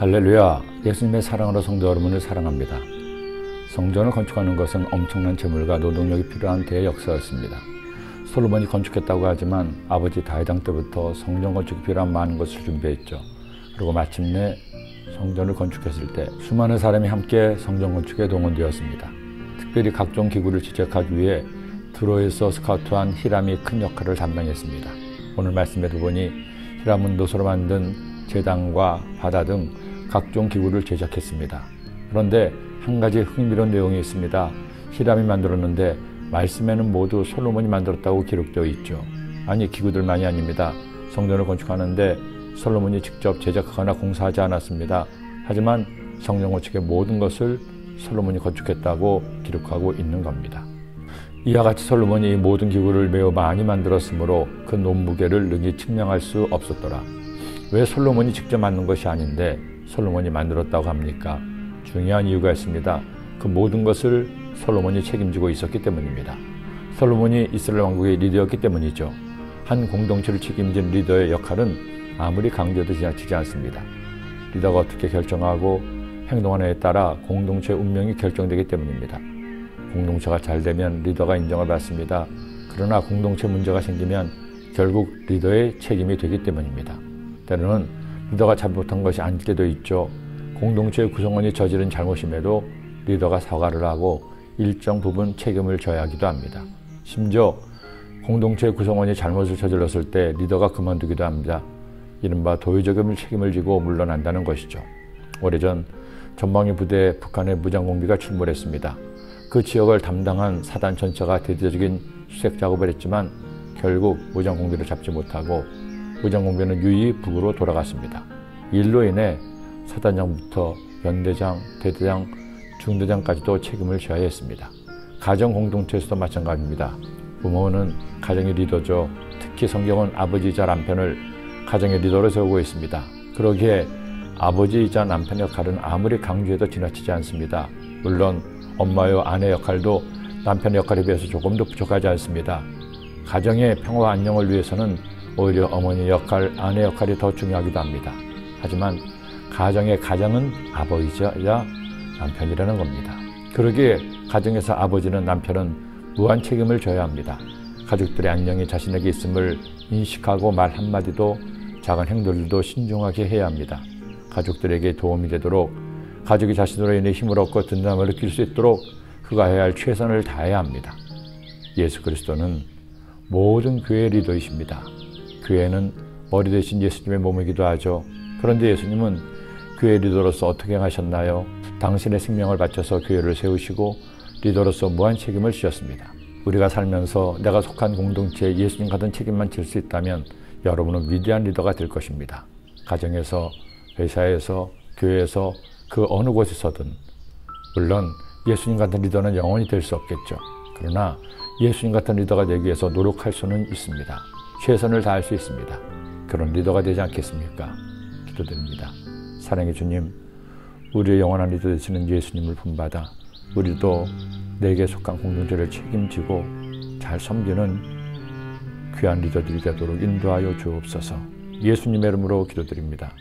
할렐루야! 예수님의 사랑으로 성도 여러분을 사랑합니다. 성전을 건축하는 것은 엄청난 재물과 노동력이 필요한 대역사였습니다. 솔로몬이 건축했다고 하지만 아버지 다윗 왕 때부터 성전 건축이 필요한 많은 것을 준비했죠. 그리고 마침내 성전을 건축했을 때 수많은 사람이 함께 성전 건축에 동원되었습니다. 특별히 각종 기구를 지적하기 위해 드로에서 스카우트한 히람이 큰 역할을 담당했습니다. 오늘 말씀에도 보니 히람은 노소로 만든 제단과 바다 등 각종 기구를 제작했습니다. 그런데 한 가지 흥미로운 내용이 있습니다. 히람이 만들었는데 말씀에는 모두 솔로몬이 만들었다고 기록되어 있죠. 아니, 기구들만이 아닙니다. 성전을 건축하는데 솔로몬이 직접 제작하거나 공사하지 않았습니다. 하지만 성전 건축의 모든 것을 솔로몬이 건축했다고 기록하고 있는 겁니다. 이와 같이 솔로몬이 이 모든 기구를 매우 많이 만들었으므로 그 논무게를 능히 측량할 수 없었더라. 왜 솔로몬이 직접 만든 것이 아닌데 솔로몬이 만들었다고 합니까? 중요한 이유가 있습니다. 그 모든 것을 솔로몬이 책임지고 있었기 때문입니다. 솔로몬이 이스라엘 왕국의 리더였기 때문이죠. 한 공동체를 책임진 리더의 역할은 아무리 강조해도 지나치지 않습니다. 리더가 어떻게 결정하고 행동하느냐에 따라 공동체의 운명이 결정되기 때문입니다. 공동체가 잘 되면 리더가 인정을 받습니다. 그러나 공동체 문제가 생기면 결국 리더의 책임이 되기 때문입니다. 때로는 리더가 잘못한 것이 아닐 때도 있죠. 공동체의 구성원이 저지른 잘못임에도 리더가 사과를 하고 일정 부분 책임을 져야 하기도 합니다. 심지어 공동체의 구성원이 잘못을 저질렀을 때 리더가 그만두기도 합니다. 이른바 도의적인 책임을 지고 물러난다는 것이죠. 오래전 전방위 부대에 북한의 무장공비가 출몰했습니다. 그 지역을 담당한 사단 전차가 대대적인 수색 작업을 했지만 결국 무장공비를 잡지 못하고 무장공비는 유유히 북으로 돌아갔습니다. 이 일로 인해 사단장부터 연대장, 대대장, 중대장까지도 책임을 져야 했습니다. 가정 공동체에서도 마찬가지입니다. 부모는 가정의 리더죠. 특히 성경은 아버지이자 남편을 가정의 리더로 세우고 있습니다. 그러기에 아버지이자 남편 역할은 아무리 강조해도 지나치지 않습니다. 물론 엄마요 아내 역할도 남편의 역할에 비해서 조금도 부족하지 않습니다. 가정의 평화와 안녕을 위해서는 오히려 어머니 역할, 아내 역할이 더 중요하기도 합니다. 하지만 가정의 가장은 아버지이자 남편이라는 겁니다. 그러기에 가정에서 아버지는 남편은 무한 책임을 져야 합니다. 가족들의 안녕이 자신에게 있음을 인식하고 말 한마디도 작은 행동들도 신중하게 해야 합니다. 가족들에게 도움이 되도록 가족이 자신으로 인해 힘을 얻고 든든함을 느낄 수 있도록 그가 해야 할 최선을 다해야 합니다. 예수 그리스도는 모든 교회의 리더이십니다. 교회는 머리 대신 예수님의 몸이기도 하죠. 그런데 예수님은 교회 리더로서 어떻게 하셨나요? 당신의 생명을 바쳐서 교회를 세우시고 리더로서 무한 책임을 지셨습니다. 우리가 살면서 내가 속한 공동체에 예수님 같은 책임만 질 수 있다면 여러분은 위대한 리더가 될 것입니다. 가정에서, 회사에서, 교회에서, 그 어느 곳에서든. 물론 예수님 같은 리더는 영원히 될 수 없겠죠. 그러나 예수님 같은 리더가 되기 위해서 노력할 수는 있습니다. 최선을 다할 수 있습니다. 그런 리더가 되지 않겠습니까? 기도드립니다. 사랑의 주님, 우리의 영원한 리더 되시는 예수님을 본받아 우리도 내게 속한 공동체를 책임지고 잘 섬기는 귀한 리더들이 되도록 인도하여 주옵소서. 예수님의 이름으로 기도드립니다.